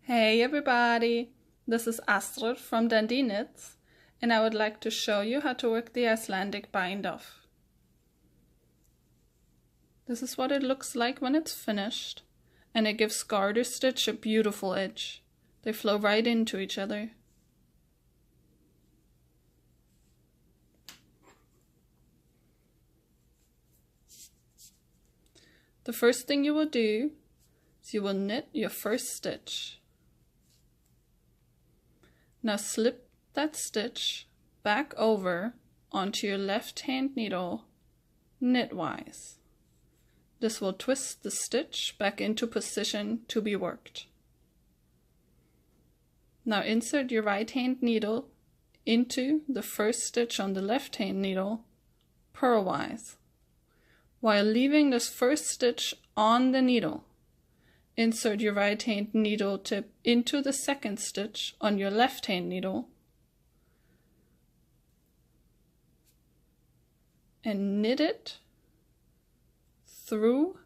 Hey everybody, this is Astrid from dundeeknits, and I would like to show you how to work the Icelandic bind-off. This is what it looks like when it's finished, and it gives garter stitch a beautiful edge. They flow right into each other. The first thing you will do is you will knit your first stitch. Now slip that stitch back over onto your left hand needle knitwise. This will twist the stitch back into position to be worked. Now insert your right hand needle into the first stitch on the left hand needle purlwise. While leaving this first stitch on the needle, insert your right hand needle tip into the second stitch on your left hand needle and knit it through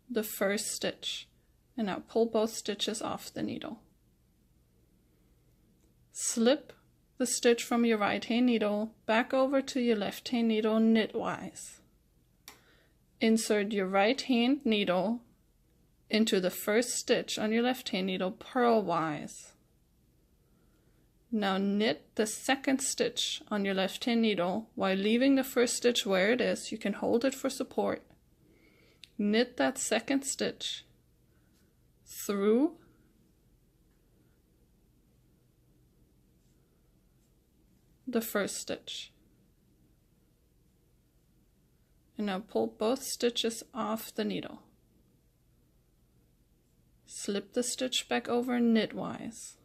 the first stitch. And now pull both stitches off the needle. Slip the stitch from your right hand needle back over to your left hand needle knitwise. Insert your right hand needle into the first stitch on your left hand needle purlwise. Now knit the second stitch on your left hand needle while leaving the first stitch where it is. You can hold it for support. Knit that second stitch through the first stitch. And now pull both stitches off the needle. Slip the stitch back over knitwise.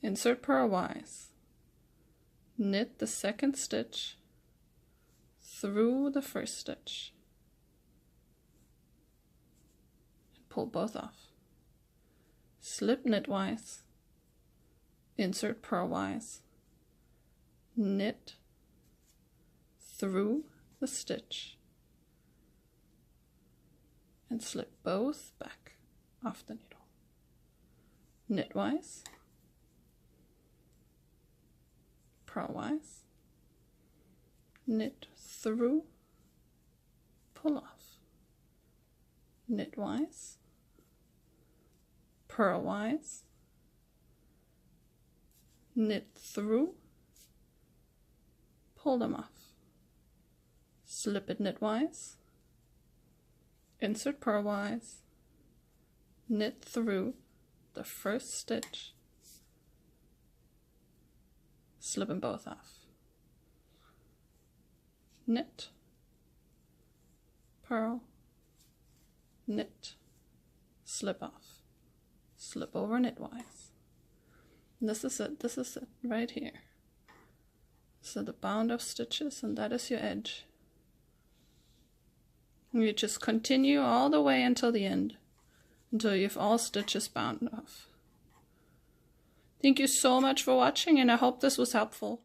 Insert purlwise. Knit the second stitch through the first stitch. And pull both off. Slip knitwise. Insert purlwise. Knit through the stitch. And slip both back off the needle. Knitwise, purlwise, knit through, pull off, knitwise, purlwise, knit through, pull them off, slip it knitwise, insert purlwise, knit through the first stitch, slip them both off, knit, purl, knit, slip off, slip over knitwise. This is it right here. So the bound of stitches, and that is your edge. You just continue all the way until the end, until you have all stitches bound off. Thank you so much for watching, and I hope this was helpful.